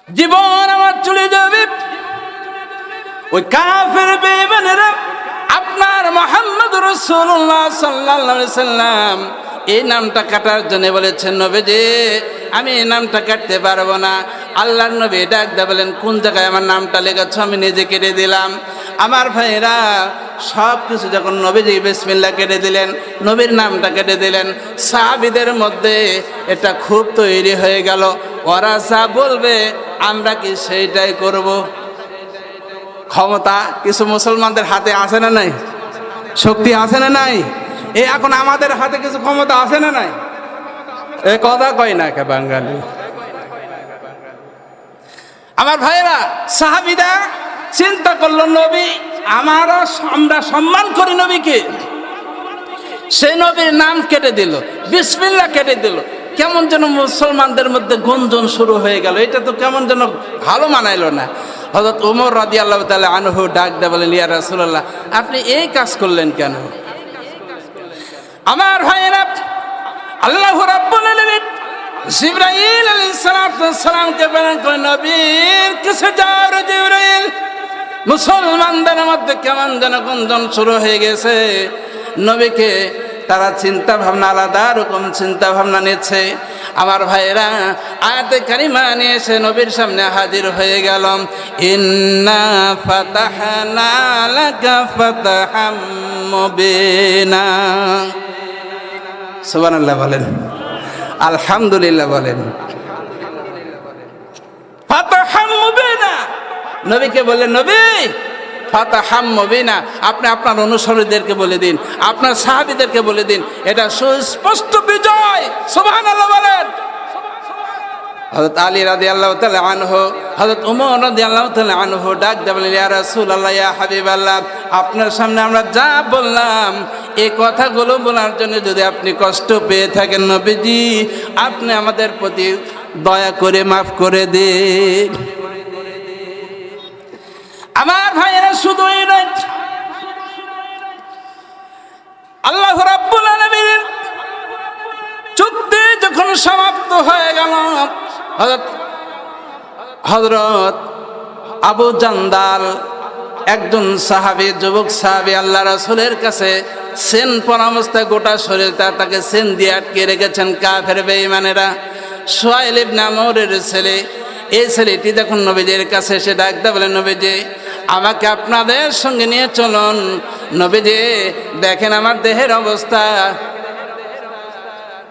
জীবন আমার চলে যাবে। ওই কাফের বেঈমানেরা আপনার মুহাম্মদ রাসূলুল্লাহ সাল্লাল্লাহু আলাইহি সাল্লাম এই নামটা কাটার জন্য বলেছেন, নবীজি আমি এই নামটা কাটতে পারবো না। আল্লাহর নবী ডাক দিয়ে বলেন, কোন জায়গায় আমার নামটা লেগেছে? আমি নিজে কেটে দিলাম। আমার ভাইরা সব কিছু যখন নবীজি বিসমিল্লাহ কেটে দিলেন, নবীর নামটা কেটে দিলেন, সাহাবীদের মধ্যে এটা খুব তৈরি হয়ে গেল। ওরা যা বলবে আমরা কি সেইটাই করব। ক্ষমতা কিছু মুসলমানদের হাতে আছে না নাই? শক্তি আছে না নাই? এখন আমাদের হাতে কিছু ক্ষমতা আছে না নাই? এ কথা কয় না কে বাঙালি? আমার ভাইরা সাহাবীরা চিন্তা করলো, নবী আমরা সম্মান করি নবীকে, সেই নবীর নাম কেটে দিল, বিসমিল্লাহ কেটে দিল। কেমন যেন মুসলমানদের মধ্যে গুঞ্জন শুরু হয়ে গেল। এটা তো কেমন যেন ভালো মানাইলো না। হযরত ওমর রাদিয়াল্লাহু তাআলা আনহু ডাক দিয়ে বলেন, ইয়া রাসূলুল্লাহ আপনি এই কাজ করলেন কেন? আমার ভাইয়েরা আল্লাহ রাব্বুল আলামিন জিবরাইল আলাইহিস সালামকে প্রেরণ করেন, নবীর কাছে যাও রে জিবরাইল। মুসলমানদের মধ্যে কেমন যেন গুঞ্জন শুরু হয়ে গেছে। নবীকে তারা চিন্তা ভাবনা, আলাদা রকম চিন্তা ভাবনা নিচ্ছে। আমার ভাইরা আয়াতে কারিমা নিয়ে এসে নবীর সামনে হাজির হয়ে গেল। ইন্না ফাতাহনা লাকা ফাতহাম মুবিনা। সুবহানাল্লাহ বলেন, আলহামদুলিল্লাহ বলেন। ফাতহাম মুবিনা, নবীকে বললেন, নবী ফাতহাম মুবিনা, আপনি আপনার অনুসারীদেরকে বলে দিন, আপনার সাহাবীদেরকে বলে দিন, এটা সুস্পষ্ট বিজয়। সুবহানাল্লাহ বলেন। হযরত আলী রাদিয়াল্লাহু তাআলা আনহু, হযরত ওমর রাদিয়াল্লাহু তাআলা আনহু ডাক দিয়ে বলেন, ইয়া রাসূলুল্লাহ ইয়া হাবিবাল্লাহ, আপনার সামনে আমরা যা বললাম এই কথাগুলো বলার জন্য যদি আপনি কষ্ট পেয়ে থাকেন, নবীজি আপনি আমাদের প্রতি দয়া করে মাফ করে দিন। আমার ভাইয়েরা শুধুই নয়, আল্লাহ রাব্বুল আলামিনের চুক্তি যখন সমাপ্ত হয়ে গেল, হযরত আবু জান্দাল একজন সাহাবী, যুবক সাহাবী, আল্লাহ রাসূলের কাছে সেন পরামর্শায় গোটা শরীর তাকে সেন দিয়ে আটকে রেখেছেন কাফের বেঈমানেরা। সুহাইল ইবনে আমরের ছেলে, এই ছেলেটি দেখুন নবীজির কাছে এসে ডাকতে বলেন, নবীজি আমাকে আপনাদের সঙ্গে নিয়ে চলুন। নবীজি দেখেন আমার দেহের অবস্থা।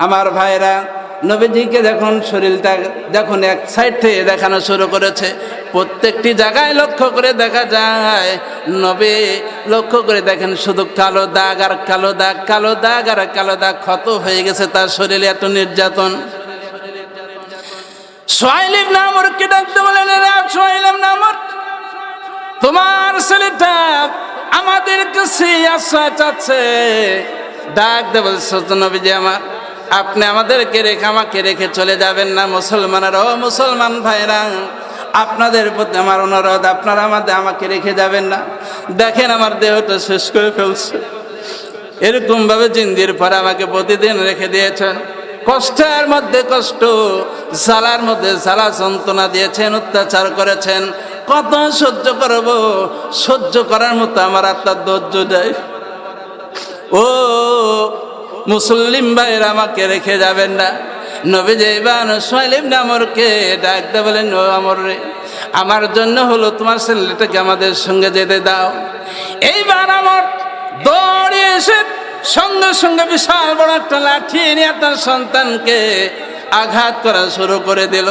আমার ভাইরা নবীজিকে দেখুন শরীরটা যখন এক সাইড থেকে দেখানো শুরু করেছে, প্রত্যেকটি জায়গায় লক্ষ্য করে দেখা যায়, নবী লক্ষ্য করে দেখেন শুধু কালো দাগ আর কালো দাগ, কালো দাগ আর কালো দাগ, ক্ষত হয়ে গেছে তার শরীরে, এত নির্যাতন। সুহাইল ইবনে আমরকে ডাকতে বলেন, সুহাইল ইবনে আমর, তোমার ছেলেটা আমাদের কাছে আশ্রয় চাচ্ছে। ডাক দিয়ে বলছে, নবীজি আমার, আপনি আমাদেরকে রেখে আমাকে রেখে চলে যাবেন না। মুসলমানেরা, ও মুসলমান ভাইরা, আপনাদের প্রতি আমার অনুরোধ, আপনারা আমাকে রেখে যাবেন না। দেখেন আমার দেহটা শেষ করে ফেলছে, এরকম ভাবে জিন্দির পর আমাকে প্রতিদিন রেখে দিয়েছেন, কষ্টের মধ্যে কষ্ট, জ্বালার মধ্যে জ্বালা, যন্ত্রণা দিয়েছেন, অত্যাচার করেছেন। কত সহ্য করব? সহ্য করার মতো আমার আত্মার ধৈর্য যায়। ও মুসলিম ভাইরা, আমাকে রেখে যাবেন না। নবীজি এবার সুহাইল ইবনে আমরকে ডাকতে বলেন, ও আমর রে, আমার জন্য হলো তোমার ছেলেটাকে আমাদের সঙ্গে যেতে দাও। এইবার আমর দৌড়ে এসে সঙ্গে সঙ্গে বিশাল বড় একটা লাঠি নিয়ে তার সন্তানকে আঘাত করা শুরু করে দিল।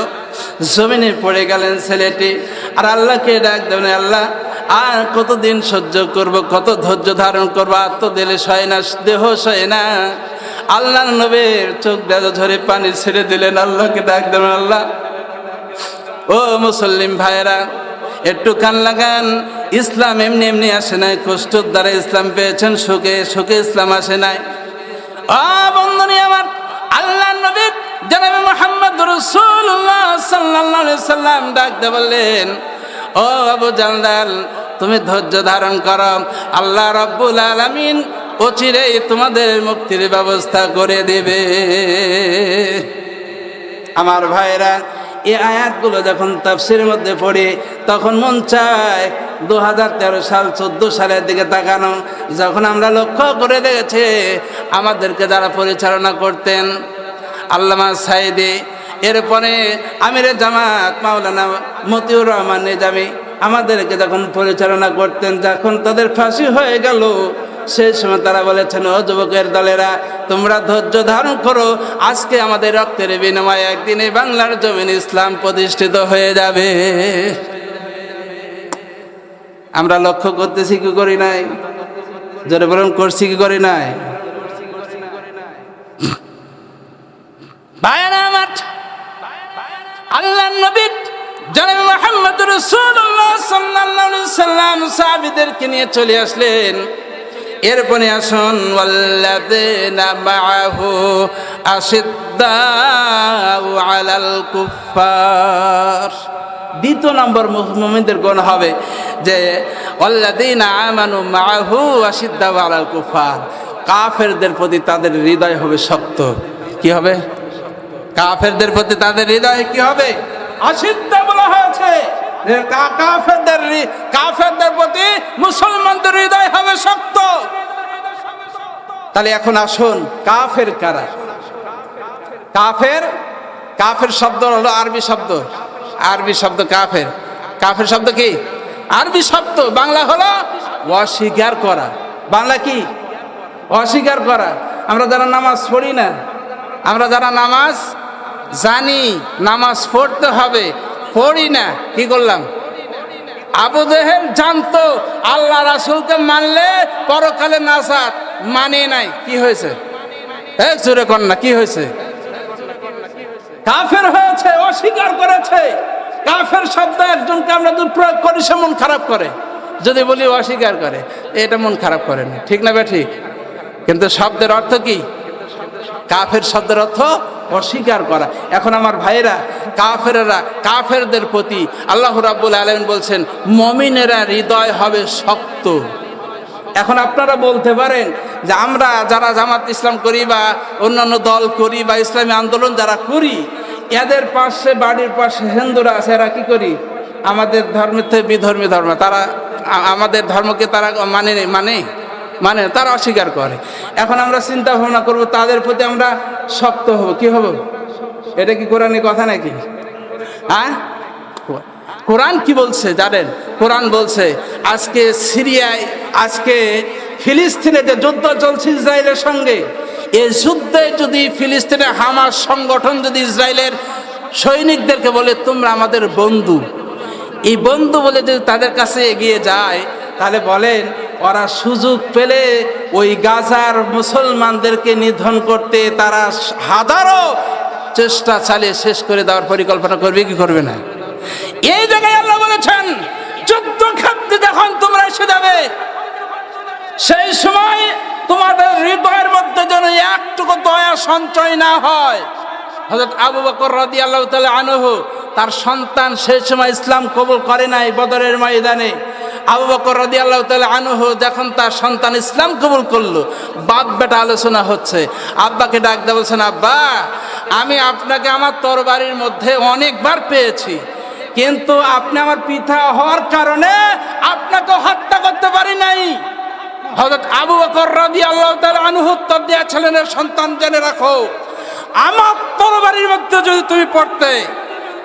জমিনে পড়ে গেলেন ছেলেটি, আর আল্লাহকে ডাক দেবেন, আল্লাহ আর কতদিন সহ্য করব, কত ধৈর্য ধারণ করবো, আর তো দিলে সয় না, দেহ সয় না। আল্লাহর নবীর চোখ দিয়ে ঝরে পানি ছেড়ে দিলেন। আল্লাহকে ডাক দেবেন, আল্লাহ ও মুসলিম ভাইরা একটু কান লাগান, ইসলাম এমনি এমনি আসে নাই, কষ্টের দ্বারা ইসলাম পেয়েছেন, সুখে সুখে ইসলাম আসে নাই। বন্ধুনি আমার, আল্লাহর নবী জনাবে মুহাম্মদ রাসূলুল্লাহ সাল্লাল্লাহু আলাইহি সাল্লাম ডাকতে বললেন, ও আবু জান্দাল, তুমি ধৈর্য ধারণ করো, আল্লাহ রাব্বুল আলামিন অচিরেই তোমাদের মুক্তির ব্যবস্থা করে দেবে। আমার ভাইরা, এই আয়াতগুলো যখন তাফসীরের মধ্যে পড়ি তখন মন চায় 2013 সাল 14 সালের দিকে তাকানো, যখন আমরা লক্ষ্য করে দেখেছি আমাদেরকে যারা পরিচালনা করতেন আল্লামা সাইদি, এরপরে আমিরে জামাত মাওলানা মতিউর রহমান নিজামী আমাদেরকে যখন পরিচালনা করতেন, যখন তাদের ফাঁসি হয়ে গেল সেই সময় তারা বলেছেন, ও যুবকের দলেরা তোমরা ধৈর্য ধারণ করো, আজকে আমাদের রক্তের বিনিময়ে একদিন এই বাংলার জমিন ইসলাম প্রতিষ্ঠিত হয়ে যাবে। আমরা লক্ষ্য করতেছি কি করি নাই? জোরে বলুন, করছি কি করি নাই? ভাইয়েরা আমার, আল্লাহর নবী জনাব মুহাম্মদ রাসূলুল্লাহ সাল্লাল্লাহু আলাইহি সাল্লাম সাহাবীদেরকে নিয়ে চলে আসলেন। এরপরে আসুন, ওয়াল্লাযীনা মাআহু আশিদ্দাউ আলাল কুফফার। দ্বিতীয় নম্বর মুমিনদের গুণ হবে যে ওয়াল্লাযীনা আমানু মাআহু আশিদ্দাউ আলাল কুফফার। কাফেরদের প্রতি তাদের হৃদয় হবে শক্ত। কি হবে? কাফেরদের প্রতি তাদের হৃদয় কি হবে? আশিদ্দা বলা হয়েছে। কাফেরদের প্রতি মুসলমানদের হৃদয় হবে শক্ত। তাহলে এখন আসুন, কাফের কারা? কাফের, কাফের শব্দ হলো আরবি শব্দ। আরবি শব্দ কাফের। কাফের শব্দ কি? আরবি শব্দ। বাংলা হলো অস্বীকার করা। বাংলা কি? অস্বীকার করা। আমরা যারা নামাজ পড়ি না, আমরা যারা নামাজ জানি নামাজ পড়তে হবে, পড়ি না, কি করলাম? আবু জেহেল জানতো আল্লাহ রাসূলকে মানলে পরকালে নাজাত, মানে নাই, কি হয়েছে? এক জোরে কর না, কি হয়েছে? কাফের হয়েছে, অস্বীকার করেছে। কাফের শব্দ একজনকে আমরা যদি প্রয়োগ করি সে মন খারাপ করে, যদি বলি অস্বীকার করে এটা মন খারাপ করে না, ঠিক না বে ঠিক? কিন্তু শব্দের অর্থ কি? কাফের শব্দের অর্থ অস্বীকার করা। এখন আমার ভাইয়েরা, কাফেররা, কাফেরদের প্রতি আল্লাহ রাব্বুল আলামিন বলছেন মুমিনেরা হৃদয় হবে শক্ত। এখন আপনারা বলতে পারেন যে আমরা যারা জামাত ইসলাম করি বা অন্যান্য দল করি বা ইসলামী আন্দোলন যারা করি, এদের পাশে বাড়ির পাশে হিন্দুরা আছে, এরা কি করি? আমাদের ধর্মের থেকে বিধর্মী ধর্ম, তারা আমাদের ধর্মকে তারা মানে তারা অস্বীকার করে। এখন আমরা চিন্তা ভাবনা করবো তাদের প্রতি আমরা শক্ত হব, কি হব? এটা কি কোরআনের কথা নাকি? হ্যাঁ, কোরআন কি বলছে জানেন? কোরআন বলছে আজকে সিরিয়ায়, আজকে ফিলিস্তিনে যে যুদ্ধ চলছে ইসরায়েলের সঙ্গে, এই যুদ্ধে যদি ফিলিস্তিনের হামাস সংগঠন যদি ইসরায়েলের সৈনিকদেরকে বলে তোমরা আমাদের বন্ধু, এই বন্ধু বলে যদি তাদের কাছে এগিয়ে যায়, তাহলে বলেন ওরা সুযোগ পেলে ওই গাজার মুসলমানদেরকে নিধন করতে তারা হাজারো চেষ্টা চালিয়ে শেষ করে দেওয়ার পরিকল্পনা করবে কি করবে না? এই জায়গায় আল্লাহ বলেছেন যুদ্ধক্ষেত্রে যখন তোমরা এসে যাবে সেই সময় তোমাদের হৃদয়ের মধ্যে যেন একটুকু দয়া সঞ্চয় না হয়। হযরত আবু বকর রাদিয়াল্লাহু তাআলা আনহু, তার সন্তান সেই সময় ইসলাম কবুল করে নাই বদরের ময়দানে। আবু বকর রাদিয়াল্লাহু তাআলা আনহু যখন তার সন্তান ইসলাম কবুল করলো, বাপ বেটা আলোচনা হচ্ছে, আব্বাকে ডাক দিয়ে বলছেন, আব্বা আমি আপনাকে আমার তরবারির মধ্যে অনেকবার পেয়েছি, কিন্তু আপনি আমার পিতা হওয়ার কারণে আপনাকে হত্যা করতে পারি নাই। হযরত আবু বকর রাদিয়াল্লাহু তাআলা আনহু উত্তর দিয়েছিলেন, সন্তান জেনে রাখো, আমার তরবারির মধ্যে যদি তুমি পড়তে,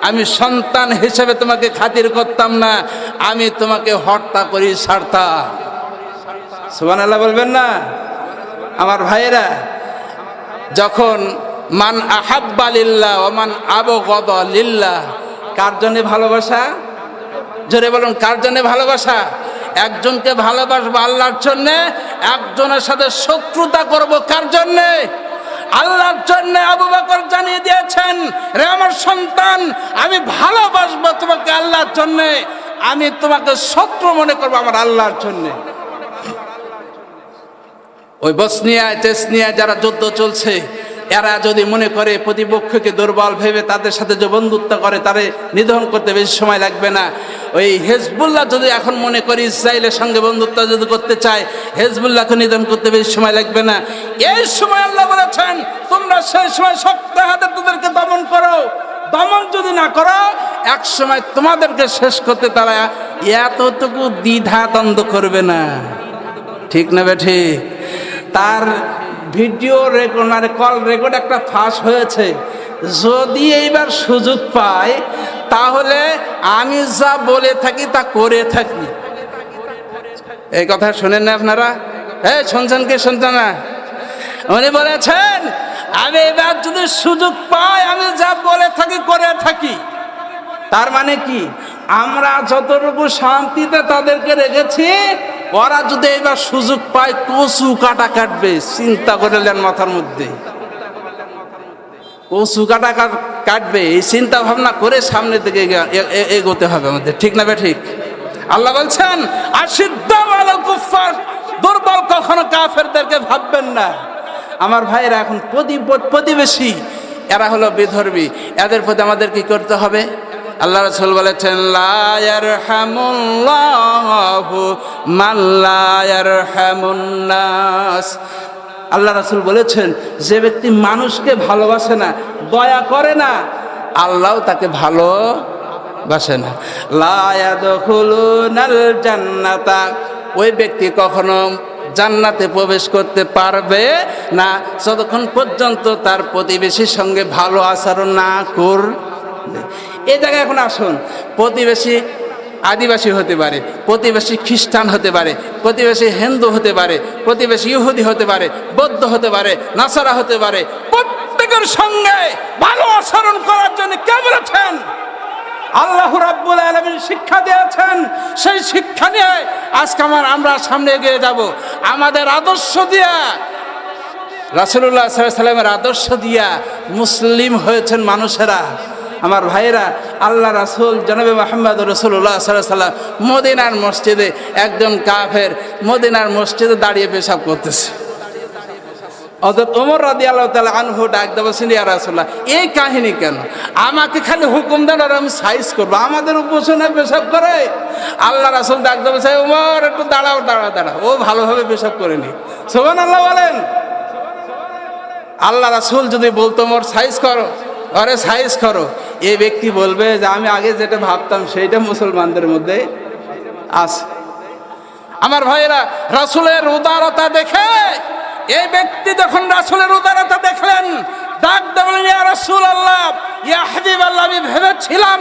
আমি সন্তান হিসেবে তোমাকে খাতির করতাম না, আমি তোমাকে হত্যা করি ছাড়তাম। সুবহানাল্লাহ বলবেন না? আমার ভাইয়েরা, যখন মান আহাব্বা লিল্লাহ ওয়া মান আবগাদা লিল্লাহ, কার জন্য ভালোবাসা? জোরে বলুন, কার জন্য ভালোবাসা? একজনকে ভালোবাসবো আল্লাহর জন্যে, একজনের সাথে শত্রুতা করব কার জন্যে? আল্লাহর জন্য। আবু বকর জানিয়ে দিয়েছেন, রে আমার সন্তান, আমি ভালোবাসবো তোমাকে আল্লাহর জন্য, আমি তোমাকে শত্রু মনে করবো আমার আল্লাহর জন্য। ওই বসনিয়া চেচনিয়া যারা যুদ্ধ চলছে, এরা যদি মনে করে প্রতিপক্ষকে দুর্বল ভেবে তাদের সাথে যে বন্ধুত্ব করে তারে নিধন করতে বেশি সময় লাগবে না। ওই হেজবুল্লাহ যদি এখন মনে করি ইসরায়েলের সঙ্গে বন্ধুত্ব যদি করতে চায়, হেজবুল্লাহকে নিধন করতে বেশি সময় লাগবে না। এই সময় আল্লাহ বলেছেন তোমরা সেই সময় শক্ত হাতে তাদেরকে দমন করো, দমন যদি না করো, এক সময় তোমাদেরকে শেষ করতে তারা এতটুকু দ্বিধা দ্বন্দ্ব করবে না। ঠিক না ঠিক? তার ভিডিও রেকর্ড মানে কল রেকর্ড একটা ফাঁস হয়েছে। যদি এইবার সুযোগ পায় তাহলে আমি যা বলে থাকি তা করে থাকি। এই কথা শোনেন না আপনারা? শুনছেন কি শুনছেন না? উনি বলেছেন আমি এবার যদি সুযোগ পাই আমি যা বলে থাকি করে থাকি। তার মানে কি, আমরা যতটুকু শান্তিতে তাদেরকে রেখেছি, ওরা যদি এবার সুযোগ পায় কচু কাটা কাটবে। চিন্তা করলেন মাথার মধ্যে কচু কাটা কাটবে, এই চিন্তা ভাবনা করে সামনের দিকে এগোতে হবে আমাদের। ঠিক না ঠিক? আল্লাহ বলছেন আশিদ্দাউ আলাল কুফফার, দুর্বল কখনো কাফেরদেরকে ভাববেন না। আমার ভাইরা এখন প্রতিবেশী এরা হলো বিধর্মী, এদের প্রতি আমাদের কি করতে হবে? আল্লাহ রাসূল বলেছেন লা ইয়ারহামুল্লাহু মান লা ইয়ারহামুন নাস। আল্লাহ রাসূল বলেছেন যে ব্যক্তি মানুষকে ভালোবাসে না, দয়া করে না, আল্লাহও তাকে ভালোবাসে না। লা ইয়াদখুলুনাল জান্নাতা, ওই ব্যক্তি কখনো জান্নাতে প্রবেশ করতে পারবে না যতক্ষণ পর্যন্ত তার প্রতিবেশীর সঙ্গে ভালো আচরণ না করবে। এই জায়গায় এখন আসুন, প্রতিবেশী আদিবাসী হতে পারে, প্রতিবেশী খ্রিস্টান হতে পারে, প্রতিবেশী হিন্দু হতে পারে, প্রতিবেশী ইহুদি হতে পারে, বৌদ্ধ হতে পারে, নাসারা হতে পারে। প্রত্যেকের সঙ্গে ভালো আচরণ করার জন্য কে বলেছেন? আল্লাহ রাব্বুল আলামিন শিক্ষা দিয়েছেন। সেই শিক্ষা নিয়ে আজকে আমরা সামনে এগিয়ে যাব। আমাদের আদর্শ দিয়া, রাসূলুল্লাহ সাল্লাল্লাহু আলাইহি ওয়াসাল্লামের আদর্শ দিয়া মুসলিম হয়েছেন মানুষেরা। আমার ভাইয়েরা, আল্লাহ রাসূল জনাবে মুহাম্মদ রাসূলুল্লাহ সাল্লাল্লাহু আলাইহি ওয়াসাল্লাম মদিনার মসজিদে একজন কাফের মদিনার মসজিদে দাঁড়িয়ে পেশাব করতেছে। হযরত ওমর রাদিয়াল্লাহু তাআলা আনহু ডাক দিয়ে বলছেন ইয়া রাসূলুল্লাহ, এই কাহিনী কেন? আমাকে খালি হুকুম দেন আর আমি সাইজ করবো, আমাদের উপাসনা পেশাব করে? আল্লাহ রাসূল ডাক দিয়ে বলছে ওমর একটু দাঁড়াও। ও ভালোভাবে পেশাব করেনি। সুবহানাল্লাহ বলেন। আল্লাহ রাসূল যদি বলতো ওমর সাইজ করো, আরে সাইজ করো, এই ব্যক্তি বলবে যে আমি আগে যেটা ভাবতাম সেইটা মুসলমানদের মধ্যে আছে। আমার ভাইয়েরা, রাসূলের উদারতা দেখে এই ব্যক্তি যখন রাসূলের উদারতা দেখলেন, ডাক দিয়ে বললেন ইয়া রাসূলুল্লাহ, ইয়া হাবিবাল্লাহ, আমি ভেবেছিলাম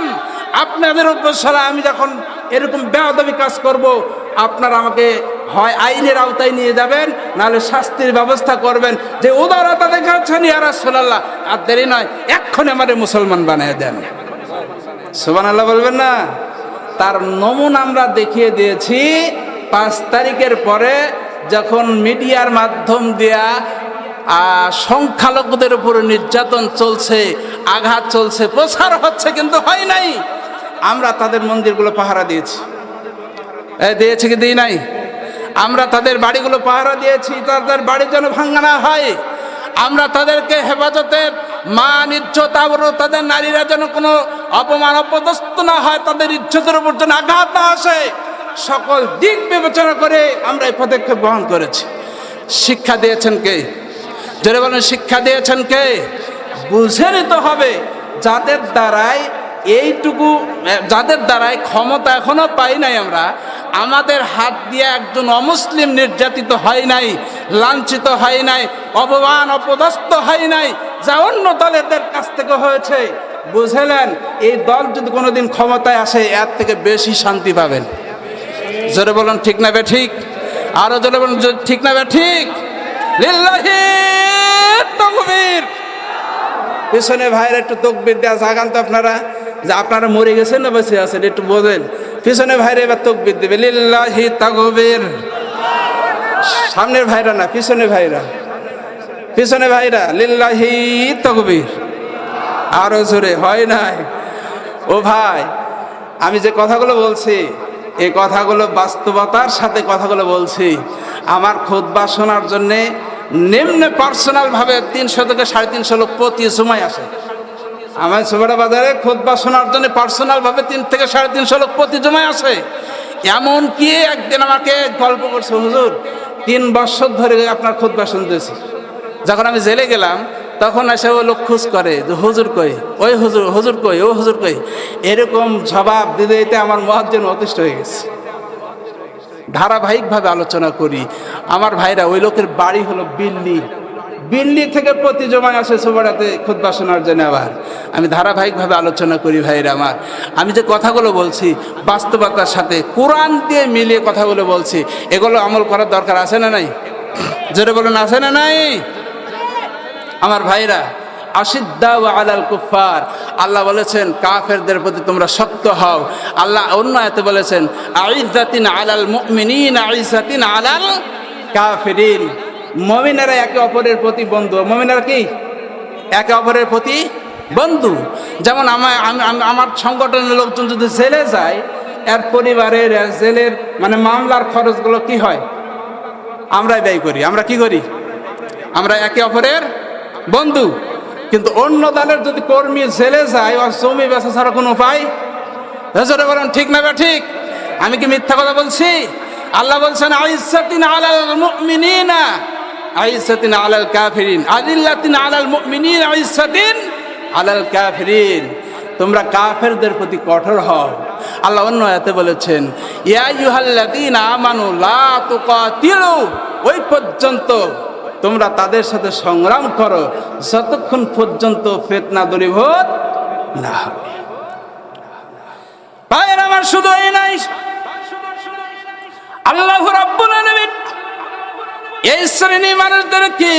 আপনাদের উপসলা আমি যখন এরকম বেয়াদবি কাজ করব, আপনারা আমাকে হয় আইনের আওতায় নিয়ে যাবেন, নাহলে শাস্তির ব্যবস্থা করবেন। যে উদারতা দেখাচ্ছেন ইয়া রাসূলুল্লাহ, আর দেরি নয়, এক্ষুনি আমাদের মুসলমান বানিয়ে দেন। সুবহানাল্লাহ বলবেন না? তার নমুনা আমরা দেখিয়ে দিয়েছি। 5 তারিখের পরে যখন মিডিয়ার মাধ্যম দিয়া সংখ্যালঘুদের উপরে নির্যাতন চলছে, আঘাত চলছে, প্রচার হচ্ছে, কিন্তু হয় নাই, আমরা তাদের মন্দিরগুলো পাহারা দিয়েছি। দিয়েছি কি দিই নাই? আমরা তাদের বাড়িগুলো পাহারা দিয়েছি, তাদের বাড়ি যেন ভাঙা না হয়। আমরা তাদেরকে হেফাজতের মান ইজ্জত আবরু, তাদের নারীরা যেন কোনো অপমান অপদস্থ না হয়, তাদের ইজ্জতের উপর যেন আঘাত না আসে, সকল দিক বিবেচনা করে আমরা এই পদক্ষেপ গ্রহণ করেছি। শিক্ষা দিয়েছেন কে? যারা বলেন শিক্ষা দিয়েছেন কে? বুঝে নিতে হবে যাদের দ্বারাই ক্ষমতা এখনো পাই নাই আমরা, আমাদের হাত দিয়ে একজন অমুসলিম নির্যাতিত হয় নাই, লাঞ্ছিত হয় নাই, অপমান অপদস্থ হয় নাই, যা অন্য দলের কাছ থেকে হয়েছে। বুঝলেন? এই দল যদি কোনোদিন ক্ষমতায় আসে, এর থেকে বেশি শান্তি পাবেন। জোরে বলুন ঠিক না বে ঠিক? আরো জোরে বলুন ঠিক না বে ঠিক? লিল্লাহি তাকবীর। পিছনে ভাইরা একটু তাকবীর দেয়া জাগান তো আপনারা, যে আপনারা মরে গেছেন না বেঁচে আছেন একটু বোঝেন। পিছনে ভাইরা এবার তাকবীর দেবে, লিল্লাহি তাকবীর। সামনের ভাইরা না, পিছনে ভাইরা লিল্লাহি তাকবীর। আরো জোরে হয় নাই? ও ভাই, আমি যে কথাগুলো বলছি, এই কথাগুলো বাস্তবতার সাথে কথাগুলো বলছি। আমার খুতবা শোনার জন্যে নিম্নে পার্সোনালভাবে 300 থেকে 350 লোক প্রতি জুমায় আসে। আমার সুবাড়া বাজারে খুতবা শোনার জন্য পার্সোনালভাবে 3 থেকে 350 লোক প্রতি জুমায় আসে। এমনকি একদিন আমাকে গল্প করছে, হুজুর 3 বছর ধরে আপনার খুতবা শুনতেছি। যখন আমি জেলে গেলাম তখন এসে ও লোক খোঁজ করে যে হুজুর কই, ওই হুজুর, হুজুর কই, ও হুজুর কই। এরকম জবাব দিতে দিতে আমার মুয়াজ্জিন অতিষ্ঠ হয়ে গেছে। ধারাবাহিকভাবে আলোচনা করি। আমার ভাইরা, ওই লোকের বাড়ি হলো দিল্লি। দিল্লি থেকে প্রতি জমায় আসে সুবরাতে খুতবা শোনার জন্য। আবার আমি ধারাবাহিকভাবে আলোচনা করি ভাইরা আমার। আমি যে কথাগুলো বলছি বাস্তবতার সাথে কোরআন দিয়ে মিলিয়ে কথাগুলো বলছি, এগুলো আমল করার দরকার আছে না নাই? জোরে বলুন, আছে না নাই? আমার ভাইরা, আশিদ্দাউ আলাল কুফার, আল্লাহ বলেছেন কাফেরদের প্রতি তোমরা শক্ত হও। আল্লাহ অন্য আয়াতে বলেছেন আইজ্জাতিন আলাল মুমিনিন আইজ্জাতিন আলাল কাফিরিন। মুমিনেরা একে অপরের প্রতি বন্ধু। মুমিনেরা কি একে অপরের প্রতি বন্ধু। যেমন আমার সংগঠনের লোকজন যদি জেলে যায়, এর পরিবারের জেলের মানে মামলার খরচগুলো কি হয়? আমরাই ব্যয় করি। আমরা কি করি? আমরা একে অপরের বন্ধু। কিন্তু অন্য দলের যদি কর্মী জেলে যায়, আর জমি বেচা ছাড়া কোনো উপায়? জোরে বলেন ঠিক না বা ঠিক? আমি কি মিথ্যা কথা বলছি? আল্লাহ বলছেন আইজ্জাতিন আলাল মুমিনিনা আইজ্জাতিন আলাল কাফিরিন আযিল্লাতিন আলাল মুমিনিন আইজ্জাতিন আলাল কাফিরিন। তোমরা কাফেরদের প্রতি কঠোর হও। আল্লাহ অন্য আয়াতে বলেছেন ইয়া আইয়ুহাল্লাযীনা আমানু লা তুকাতিলু, ওই পর্যন্ত তোমরা তাদের সাথে সংগ্রাম করো যতক্ষণ পর্যন্ত ফিতনা দূরীভূত না হবে। ভাইয়ের আমার, শুধু এই নাই, আল্লাহ রাব্বুল আলামিন এই শ্রেণী মানুষদেরকে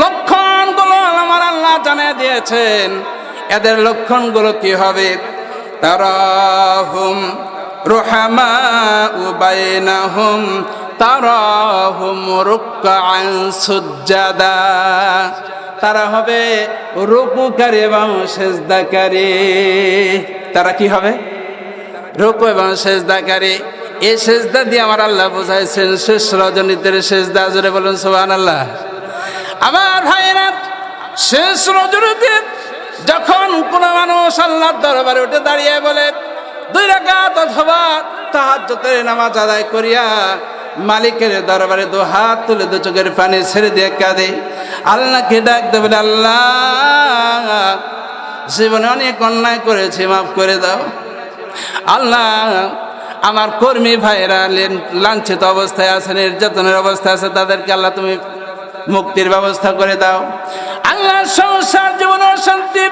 লক্ষণগুলো আমার আল্লাহ জানিয়ে দিয়েছেন। এদের লক্ষণগুলো কি হবে? তারাহুম রুহামাউ বাইনাহুম তারাহুম রুকআন সুজদা, তারা হবে রুকুকারী এবং সিজদাকারী। তারা কি হবে? রুকু এবং সিজদাকারী। এই সিজদা দিয়ে আমার আল্লাহ বোঝাইছেন শেষ রজনীতের সিজদা। জোরে বলুন সুবহানাল্লাহ। আমার ভাইরা, শেষ রজনীতে যখন কোনো মানুষ আল্লাহর দরবারে উঠে দাঁড়িয়ে বলে 2 রাকাত অথবা তাহাজ্জুদের নামাজ আদায় করিয়া মালিকের দরবারে 2 হাত তুলে 2 চোখের পানি ছেড়ে দিয়ে কাঁদে, আল্লাহকে ডাক দেবে, আল্লাহ জীবনে অনেক অন্যায় করেছি, মাফ করে দাও। আল্লাহ আমার কর্মী ভাইরা লাঞ্ছিত অবস্থায় আছে, নির্যাতনের অবস্থায় আছে, তাদেরকে আল্লাহ তুমি মুক্তির ব্যবস্থা করে দাও। আল্লাহ সংসার জীবন শান্তি,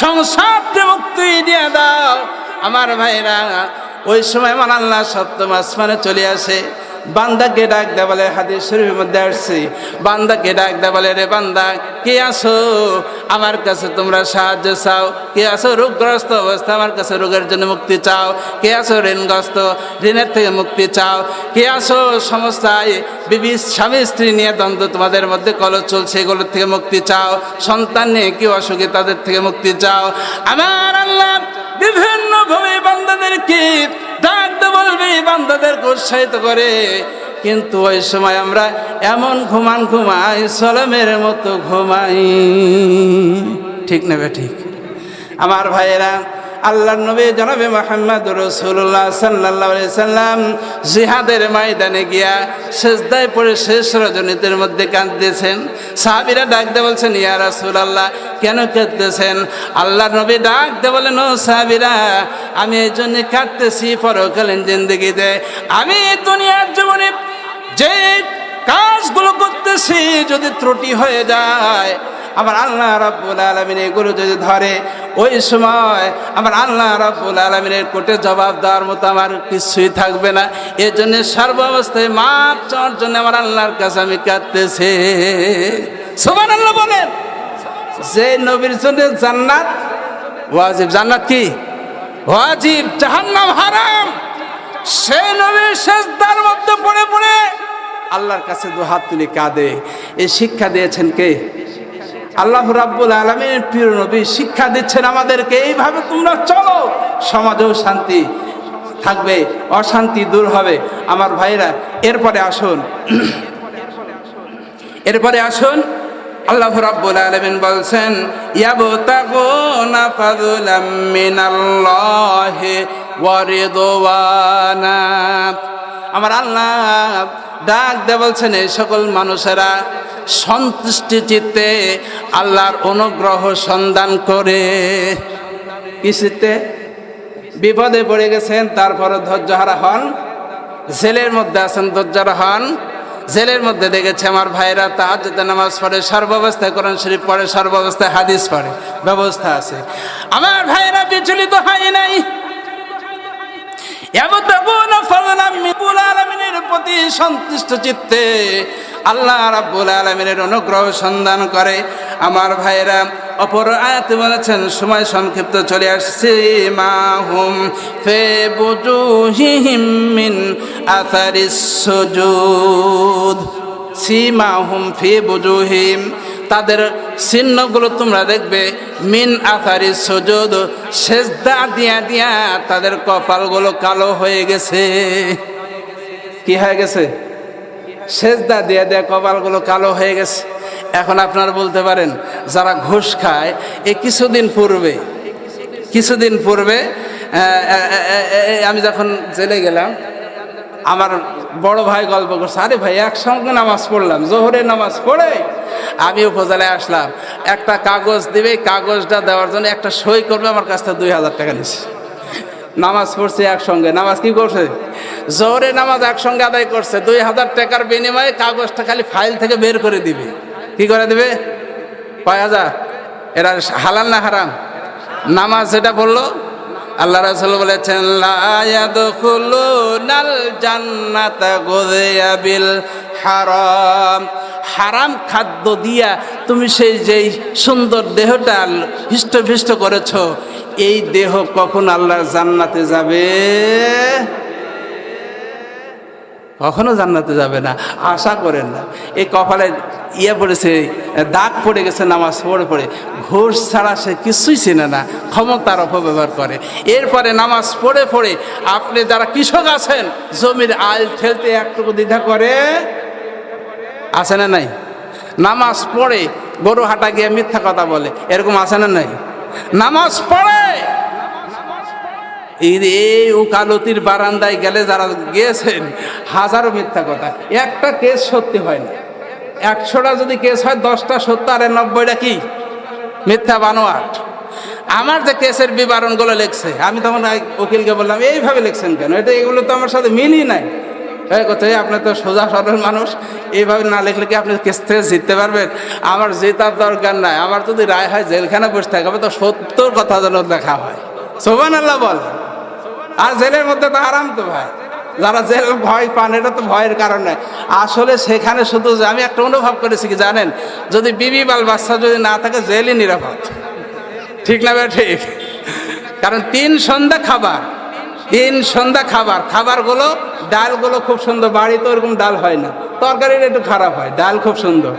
সংসার মুক্তি দিয়ে দাও। আমার ভাইরা, ওই সময় আমার আল্লাহ সপ্তম আসমানে চলে আসে, বান্দাকে ডাক দেয় বলে, হাদিস শরীফের মধ্যে আসছে, বান্দাকে ডাক দেয় বলে, রে বান্দা কে আসো আমার কাছে তোমরা সাহায্য চাও? কে আসো রোগগ্রস্ত অবস্থা, আমার কাছে রোগের জন্য মুক্তি চাও? কে আসো ঋণগ্রস্ত, ঋণের থেকে মুক্তি চাও? কে আসো সমস্যায় বিবি স্বামী স্ত্রী নিয়ে দ্বন্দ্ব, তোমাদের মধ্যে কলহ চলছে, এগুলোর থেকে মুক্তি চাও? সন্তান নিয়ে কি অসুখী, তাদের থেকে মুক্তি চাও? আমার আল্লাহ বিভিন্নভাবে বান্দাদেরকে ডাকতে বলবে, বান্দাদেরকে উৎসাহিত করে। কিন্তু ওই সময় আমরা এমন ঘুমাই, সলমের মতো ঘুমাই। ঠিক না ঠিক? আমার ভাইয়েরা, আল্লাহর নবী জনাবে মুহাম্মদ রাসূলুল্লাহ সাল্লাল্লাহু আলাইহি সাল্লাম জিহাদের ময়দানে গিয়া সিজদায় পড়ে শেষ রজনীতের মধ্যে কাঁদতেছেন। সাহাবীরা ডাক দিয়ে বলছেন, ইয়া রাসূলুল্লাহ কেন কাঁদতেছেন? আল্লাহর নবী ডাক দিয়ে বলেন, ও সাহাবীরা, আমি এই জন্য কাঁদতেছি, পরকালীন জিন্দেগিতে আমি দুনিয়ার জীবনে যে কাজগুলো করতেছি যদি ত্রুটি হয়ে যায়, আমার আল্লাহ রাব্বুল আলামিন এগুলো যদি ধরে, ওই সময় আমার আল্লাহ রাব্বুল আলামিনের কোর্টে জবাব দেওয়ার মতো আমার কিছুই থাকবে না। এই জন্য সর্বাবস্থায় মাপ চাওয়ার জন্য আমার আল্লাহর কাছে আমি কাঁদতেছি। সুবহানাল্লাহ বলেন। যে নবীর জন্য জান্নাত ওয়াজিব, জান্নাত কি ওয়াজিব, জাহান্নাম হারাম, সেই নবীর সিজদার মধ্যে পড়ে পড়ে আল্লাহর কাছে 2 হাত তুলে কাঁদে। এই শিক্ষা দিয়েছেন কে? আল্লাহ রাব্বুল আলামিনের প্রিয় নবী শিক্ষা দিচ্ছেন আমাদেরকে, এইভাবে তোমরা চলো, সমাজেও শান্তি থাকবে, অশান্তি দূর হবে। আমার ভাইরা, এরপরে আসুন আল্লাহ রাব্বুল আলামিন বলছেন, ইয়াবতাগুনা ফাযলাম মিনাল্লাহি ওয়া রিদওয়ানা। আমার আল্লাহ ডাক দিয়ে বলছেন, এই সকল মানুষেরা সন্তুষ্টি চিত্তে আল্লাহর অনুগ্রহ সন্ধান করে। কি চিত্তে? বিপদে পড়ে গেছেন, তারপরে ধৈর্যহারা হন, জেলের মধ্যে আছেন, ধৈর্যহারা হন। জেলের মধ্যে দেখেছে আমার ভাইরা তাহাজ্জুদের নামাজ পড়ে, সর্বাবস্থায় কোরআন শরীফ পড়ে, সর্বাবস্থায় হাদিস পড়ে, ব্যবস্থা আছে। আমার ভাইরা বিচলিত হয় নাই, আলামিনের প্রতি সন্তুষ্ট চিত্তে আল্লাহ রাব্বুল আলামিনের অনুগ্রহ সন্ধান করে। আমার ভাইরা অপর আয়াতে বলেছেন, সময় সংক্ষিপ্ত চলে আসছে, মাহুম ফি বুজুহিহিম মিন আসারিস সুজুদ, সীমাহুম ফি বুজুহিম, তাদের চিহ্নগুলো তোমরা দেখবে, মিন আসারিস সুজুদ, সেজদা দিয়া দিয়া তাদের কপালগুলো কালো হয়ে গেছে। কি হয়ে গেছে? সেজদা দিয়া দিয়া কপালগুলো কালো হয়ে গেছে। এখন আপনারা বলতে পারেন, যারা ঘুষ খায়, এই কিছুদিন পূর্বে আমি যখন জেলে গেলাম, আমার বড় ভাই গল্প করছে, আরে ভাই একসঙ্গে নামাজ পড়লাম, জোহরের নামাজ পড়ে আমি উপজেলায় আসলাম, একটা কাগজ দিবে, কাগজটা দেওয়ার জন্য একটা সই করবে, আমার কাছ থেকে 2000 টাকা নিচ্ছে। নামাজ পড়ছে একসঙ্গে, নামাজ কি করছে? জোহরের নামাজ একসঙ্গে আদায় করছে, 2000 টাকার বিনিময়ে কাগজটা খালি ফাইল থেকে বের করে দিবে। কি করে দিবে? কয় হাজার? এরা হালাল না হারাম? নামাজ যেটা বললো, আল্লাহ রাসূল বলেছেন, লা ইয়াদখুলুনাল জান্নাতা গুযিয়া বিল হারাম, হারাম খাদ্য দিয়া তুমি সেই যেই সুন্দর দেহটা হৃষ্টপুষ্ট করেছ, এই দেহ কখন আল্লাহর জান্নাতে যাবে? কখনো জান্নাতে যাবে না, আশা করেন না। এই কপালে পড়েছে, দাগ পড়ে গেছে নামাজ পড়ে। ঘুষ ছাড়া সে কিছুই চেনে না, ক্ষমতার অপব্যবহার করে। এরপরে নামাজ পড়ে আপনি যারা কৃষক আছেন, জমির আল ঠেলতে একটুকু দ্বিধা করে, আছে না নাই? নামাজ পড়ে গরু হাটা গিয়ে মিথ্যা কথা বলে, এরকম আছে না নাই? নামাজ পড়ে এই উকালতির বারান্দায় গেলে যারা গিয়েছেন, হাজারো মিথ্যা কথা, একটা কেস সত্যি হয় না। 100টা যদি কেস হয়, 10টা সত্য আর 90টা কি মিথ্যা বানোয়াট। আমার যে কেসের বিবরণগুলো লিখছে, আমি তখন উকিলকে বললাম, এইভাবে লিখছেন কেন? এগুলো তো আমার সাথে মিলই নাই। কোথায়, আপনি তো সোজা সরল মানুষ, এইভাবে না লিখলে কি আপনি কেস থেকে জিততে পারবেন? আমার জেতার দরকার নাই, আমার যদি রায় হয় জেলখানা বসে থাকবে, তো 70 কথা যেন দেখা হয়। সুবহানাল্লাহ বল। আর জেলের মধ্যে তো আরাম তো ভাই, যারা জেল ভয় পান, এটা তো ভয়ের কারণ নয়। আসলে সেখানে শুধু আমি একটা অনুভব করেছি কি জানেন, যদি বিবি বাল বাচ্চা যদি না থাকে, জেলই নিরাপদ। ঠিক না ভাই? ঠিক। কারণ 3 সন্ধ্যা খাবার, খাবারগুলো ডালগুলো খুব সুন্দর, বাড়িতে ওরকম ডাল হয় না, তরকারিটা একটু খারাপ হয়, ডাল খুব সুন্দর।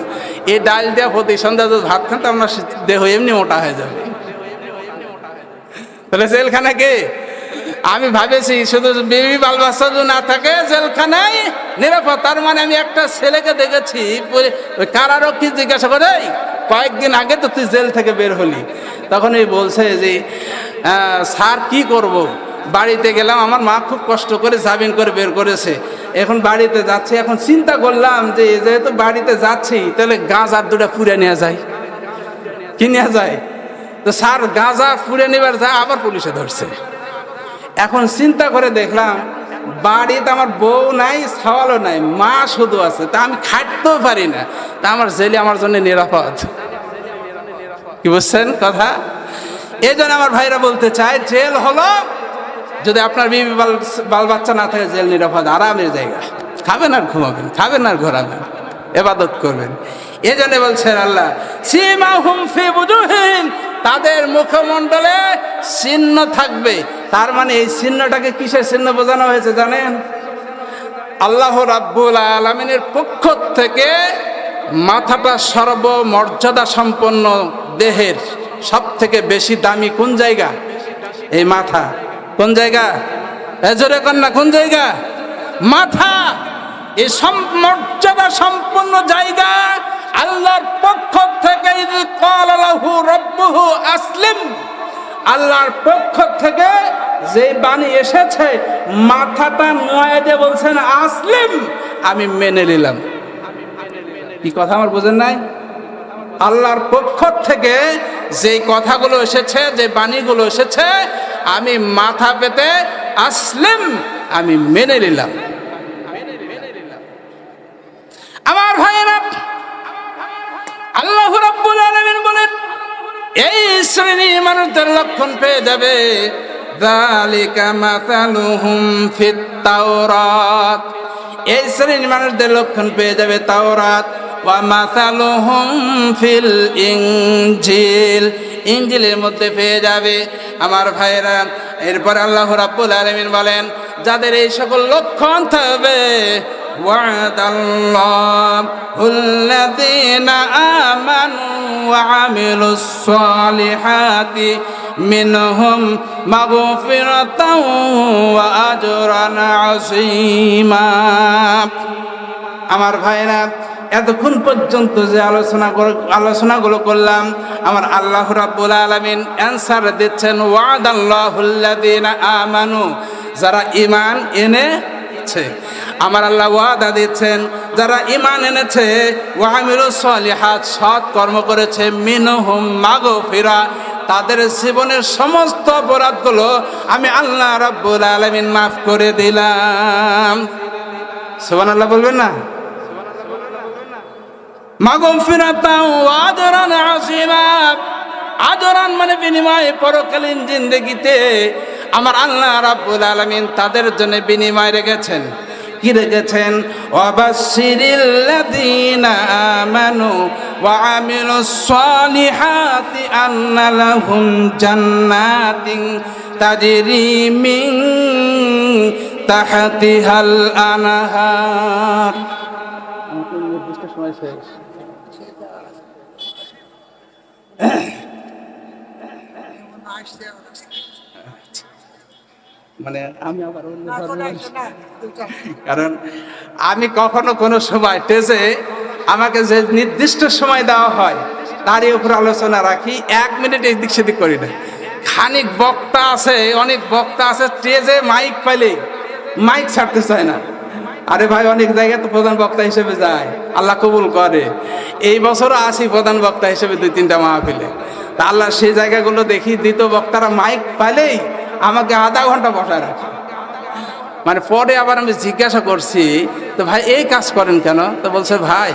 এই ডাল দিয়ে প্রতি সন্ধ্যা যদি ভাত খান, তো আপনার দেহ এমনি মোটা হয়ে যাবে। তাহলে জেলখানা কে? আমি ভাবেছি শুধু বিবি বাল বাচ্চা যদি না থাকে, জেলখানায় নিরাপদ। তার মানে আমি একটা ছেলেকে দেখেছি, কারারক্ষী জিজ্ঞাসা করে, কয়েকদিন আগে তো তুই জেল থেকে বের হলি, তখন এই বলছে যে, স্যার কি করব, বাড়িতে গেলাম, আমার মা খুব কষ্ট করে জামিন করে বের করেছে, এখন বাড়িতে যাচ্ছি, এখন চিন্তা করলাম যে যেহেতু বাড়িতে যাচ্ছি, তাহলে গাঁজার 2টা পুড়ে নেওয়া যায়। কি নেওয়া যায়? তো স্যার গাঁজা পুড়ে নেবার যায়, আবার পুলিশে ধরছে। এখন চিন্তা করে দেখলাম, বাড়িতে আমার বউ নাই, সওয়ালও নাই, মা শুধু আছে, তা আমি খাটতেও পারি না, তা আমার জেলে আমার জন্য নিরাপদ। কি বুঝছেন কথা? এই জন্য আমার ভাইরা বলতে চায়, জেল হলো, যদি আপনার বিবি বাল বাচ্চা না থাকে, জেল নিরাপদ, আরামের জায়গা। খাবেন আর ঘুমাবেন, খাবেন আর ঘোরাবেন, ইবাদত করবেন। এই জন্য বলছেন আল্লাহ, সীমাহুম ফি বুজুহিহিম, তাদের মুখমণ্ডলে চিহ্ন থাকবে। তার মানে এই চিহ্নটাকে কিসের চিহ্ন বোঝানো হয়েছে জানেন? আল্লাহ রাব্বুল আলামিনের পক্ষ থেকে মাথাটা সর্বমর্যাদা সম্পন্ন দেহের সব থেকে বেশি দামি কোন জায়গা? এই মাথা। কোন জায়গা? জোরে কন্যা, কোন জায়গা? মাথা। এই মর্যাদা সম্পন্ন জায়গা আল্লাহর পক্ষ থেকে, ক্বালা লাহু রাব্বুহু আসলিম, আল্লাহর পক্ষ থেকে যে বাণী এসেছে মাথাটা নোয়া দিয়ে বলছেন আসলিম, আমি মেনে নিলাম। কি কথা আমার বোঝেন নাই? আল্লাহর পক্ষ থেকে যে কথাগুলো এসেছে, যে বাণীগুলো এসেছে, আমি মাথা পেতে আসলিম, আমি মেনে নিলাম। আমার ভাইয়েরা, আল্লাহ রাব্বুল আলামিন বলেন এই শ্রেণীর মানুষদের লক্ষণ পেয়ে যাবে, যালিকা মাসালুহুম ফিত তাওরাত, এই শ্রেণীর মানুষদের লক্ষণ পেয়ে যাবে তাওরাত, ওয়া মাসালুহুম ফিল ইনজিল, ইনজিলের মধ্যে পেয়ে যাবে। আমার ভাইয়েরা, এরপর আল্লাহ রাব্বুল আলামিন বলেন যাদের এই সকল লক্ষণ থাকবে, ওয়াদাল্লাহুল্লাযীনা আমানু ওয়া আমিলুস সালিহাতি মিনহুম মাগফিরাতাও ওয়া আজরান আযীমা। আমার ভাইরা, এতক্ষণ পর্যন্ত যে আলোচনাগুলো করলাম, আমার আল্লাহ রাব্বুল আলামিন অ্যানসার দিচ্ছেন ওয়াদাল্লাহুল্লাযীনা আমানু, যারা ঈমান এনেছে। আমার আল্লাহ ওয়াদা দিচ্ছেন যারা ঈমান এনেছে, ওয়া আমিলুস সালিহাত, সৎ কর্ম করেছে, মিনহুম মাগফিরা, তাদের জীবনের সমস্ত অপরাধগুলো আমি আল্লাহ রাব্বুল আলামিন মাফ করে দিলাম। সুবহানাল্লাহ বলবেন না? মাগফিরাতাও ওয়া আজরান আযীমা, আজরান মানে বিনিময়, পরকালীন জিন্দেগিতে আমার আল্লাহ রাব্বুল আলামিন তাদের জন্য বিনিময় রেখেছেন। কি রেখেছেন? ওয়াবাশশিরিল্লাযীনা আমানু ওয়া আমিলুস সালিহাতি আন্না লাহুম জান্নাতিন তাজরি মিন তাহতিহাল আনহার। নির্দিষ্ট সময় শেষ। মানে আমি আবার কারণ আমি কখনো কোনো সময় টেজে আমাকে যে নির্দিষ্ট সময় দেওয়া হয় তারই উপর আলোচনা রাখি, 1 মিনিট এদিক সেদিক করি না। খানিক বক্তা আছে, অনেক বক্তা আছে টেজে মাইক পাইলে মাইক ছাড়তে চায় না। আরে ভাই, অনেক জায়গায় তো প্রধান বক্তা হিসেবে যায়, আল্লাহ কবুল করে। এই বছরও আসি প্রধান বক্তা হিসেবে 2-3টা মাহফিলে। তা আল্লাহ সেই জায়গাগুলো দেখি, দ্বিতীয় বক্তারা মাইক পাইলেই আমাকে আধা ঘন্টা বসায় রাখে। মানে পরে আবার আমি জিজ্ঞাসা করছি, তো ভাই এই কাজ করেন কেন? তো বলছে ভাই,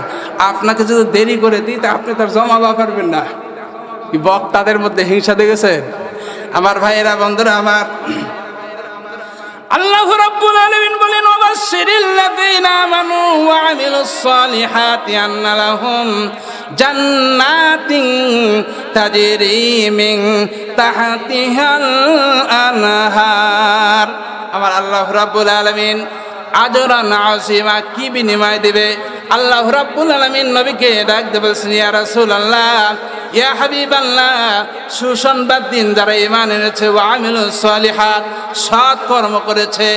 আপনাকে যদি দেরি করে দিই তা আপনি তার জমা বা পারবেন না। কি বক্তাদের মধ্যে হিংসা দেখেছে? আমার ভাইয়েরা, বন্ধুরা আমার, আল্লাহ রাব্বুল আলামিন বলেন ওয়াবাশশিরিল্লাযীনা আমানু ওয়া আমিলুস সালিহাতি আন্না লাহুম জান্নাতিন তাজরি মিন তাহতিহাল আনহার। আমার আল্লাহ রাব্বুল আলামিন আজরান আযীমা, কি বিনিময় দিবে? আল্লাহ রাব্বুল আলামিন নবীকে ডাক দিয়ে বলছেন, ইয়া রাসূলুল্লাহ, ইয়া হাবিবাল্লাহ, সুসংবাদ দিন যারা ঈমান এনেছে, ওয়া আমিলুস সালিহাত, সৎ কর্ম করেছে,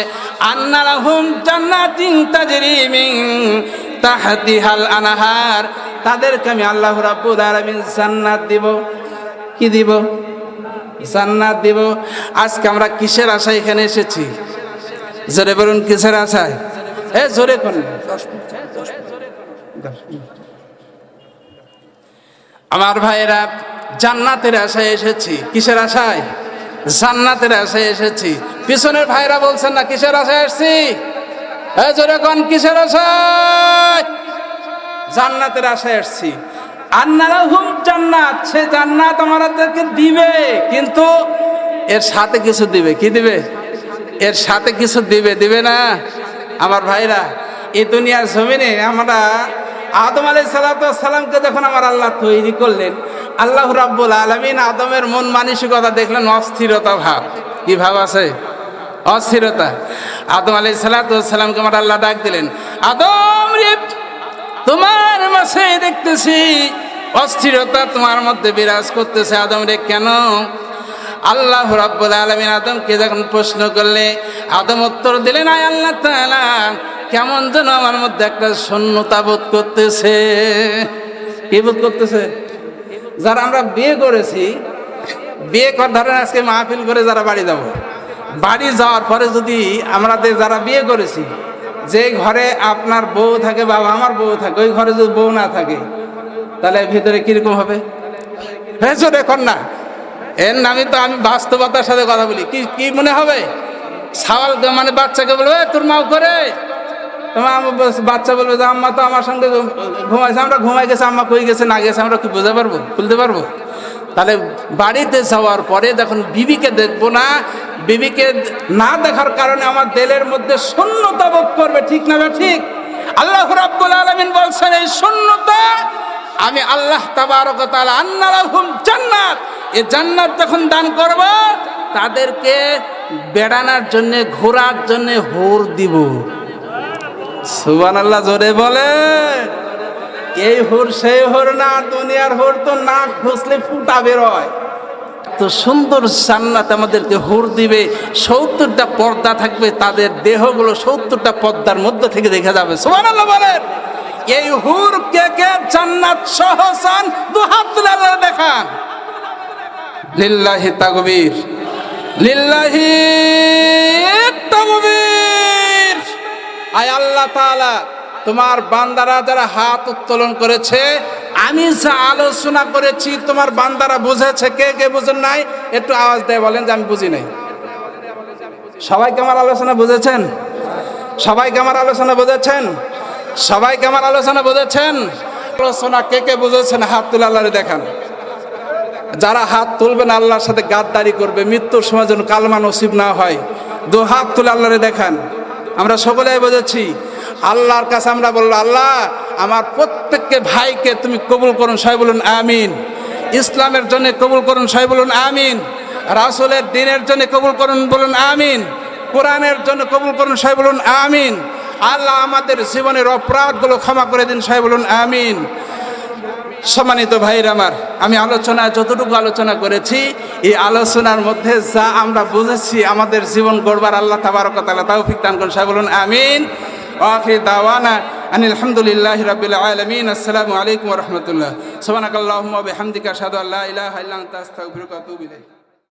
আন্না লাহুম জান্নাতিন তাজরি মিন তাহতিহাল আনহার, তাদেরকে আমি আল্লাহ রাব্বুল আলামিন জান্নাত দিব। কি দিব? জান্নাত দিব। আজকে আমরা কিসের আশায় এখানে এসেছি? জোরে বলুন, কিসের আশায়? জোরে করুন। আমার ভাইয়েরা, জান্নাতের আশায় এসেছি। কিসের আশায়? জান্নাতের আশায় এসেছি। পিছনের ভাইরা বলছেন না কিসের আশায় এসেছি? জোরে কোন, কিসের আশায়? জান্নাতের আশায় এসেছি। আন্না লাহুম জান্নাত, সে জান্নাত আমাদেরকে দিবে, কিন্তু এর সাথে কিছু দিবে। কি দিবে? এর সাথে কিছু দিবে, দিবে না? আমার ভাইরা, এই দুনিয়ার জমিনে আমরা আদম আলাইহিস সালামকে যখন আমার আল্লাহ তৈরি করলেন, আল্লাহ রাব্বুল আলামিন আদমের মন মানসিকতা দেখলেন অস্থিরতা ভাব। কি ভাব আছে? অস্থিরতা। আদম আলাইহিস সালামকে আমার আল্লাহ ডাক দিলেন, আদম রে, তোমার মাঝে দেখতেছি অস্থিরতা তোমার মধ্যে বিরাজ করতেছে। আদম রে, কেন? আল্লাহ রাব্বুল আলামিন আদমকে যখন প্রশ্ন করলে, আদম উত্তর দিলেন, আয় আল্লাহ তাআলা, কেমন যেন আমার মধ্যে একটা শূন্যতা বোধ করতেছে। কি বোধ করতেছে? যারা আমরা বিয়ে করেছি, বিয়ে কর ধরেন আজকে মাহফিল করে যারা বাড়ি যাব, বাড়ি যাওয়ার পরে যদি আমাদের যারা বিয়ে করেছি, যে ঘরে আপনার বউ থাকে, বাবা আমার বউ থাকে, ওই ঘরে যদি বউ না থাকে, তাহলে ভিতরে কিরকম হবে? ভেতরে কন্যা এর নামে তো আমি বাস্তবতার সাথে কথা বলি। কি কি মনে হবে? সওয়াল মানে বাচ্চাকে বলবে তোর মাও করে, তোমার বাচ্চা বলবে যে আম্মা তো আমার সঙ্গে ঘুমাইছে, আমরা ঘুমাই গেছে, আম্মা কই গেছে না গেছে আমরা কি বুঝতে পারবো, খুলতে পারবো? তাহলে বাড়িতে যাওয়ার পরে যখন বিবিকে দেখবো না, বিবিকে না দেখার কারণে আমার দিলের মধ্যে শূন্যতা বোধ করবে, ঠিক না? ঠিক। আল্লাহ রাব্বুল আলামিন বলছেন এই শূন্যতা আমি আল্লাহ তাবারক ওয়া তাআলা আন্না লাহুম জান্নাত, এই জান্নাত যখন দান করব তাদেরকে বেড়ানোর জন্য, ঘোরার জন্য হুর দিব। সুবহানাল্লাহ, জোরে বলে। এই হুর সেই হুর না, দুনিয়ার হুর তো নাক ঘুষলে ফুটা বেরোয়। তো সুন্দর জান্নাত আমাদেরকে হুর দিবে, 70টা পর্দা থাকবে, তাদের দেহগুলো 70টা পর্দার মধ্যে থেকে দেখা যাবে। সুবহানাল্লাহ বলেন। এই হুর কে কে জান্নাত সহ চান? দুহাত তুলে আল্লাহ দেখান। লিল্লাহি তাকবীর, লিল্লাহি তাকবীর। আয় আল্লাহ তাআলা, তোমার বান্দারা যারা হাত উত্তোলন করেছে, আমি যা আলোচনা করেছি তোমার বান্দারা বুঝেছে? কে কে বুঝেন নাই একটু আওয়াজ দিয়ে বলেন যে আমি বুঝি নাই। সবাইকে আমার আলোচনা বুঝেছেন? সবাইকে আমার আলোচনা বুঝেছেন? সবাইকে আমার আলোচনা বুঝেছেন? আলোচনা কে কে বুঝেছেন হাত তুলে আল্লাহরে দেখান। যারা হাত তুলবেন আল্লাহর সাথে গাদ্দারি করবে, মৃত্যুর সময় যেন কালমা নসিব না হয়, দু হাত তুলে আল্লাহরে দেখান। আমরা সকলেই বুঝেছি। আল্লাহর কাছে আমরা বললো, আল্লাহ আমার প্রত্যেককে ভাইকে তুমি কবুল করুন, সবাই বলুন আমিন। ইসলামের জন্য কবুল করুন, সবাই বলুন আমিন। রাসূলের দ্বীনের জন্য কবুল করুন, বলুন আমিন। কোরআনের জন্য কবুল করুন, সবাই বলুন আমিন। আল্লাহ আমাদের জীবনের অপরাধগুলো ক্ষমা করে দিন, সবাই বলুন আমিন। সম্মানিত ভাইরা আমার, আমি আলোচনায় যতটুকু আলোচনা করেছি, এই আলোচনার মধ্যে যা আমরা বুঝেছি আমাদের জীবন গড়বার আল্লাহ তাবারক ওয়া তাআলা তৌফিক দান করুন, সবাই বলুন আমিন। আখির দাওয়ানা আনিল হামদুলিল্লাহি রাব্বিল আলামিন। আসসালামু আলাইকুম ওয়া রাহমাতুল্লাহ। সুবহানাকাল্লাহুম্মা ওয়া বিহামদিকা আশহাদু আল্লা ইলাহা ইল্লা আনতা আস্তাগফিরুকা ওয়া আতুবু ইলাইক।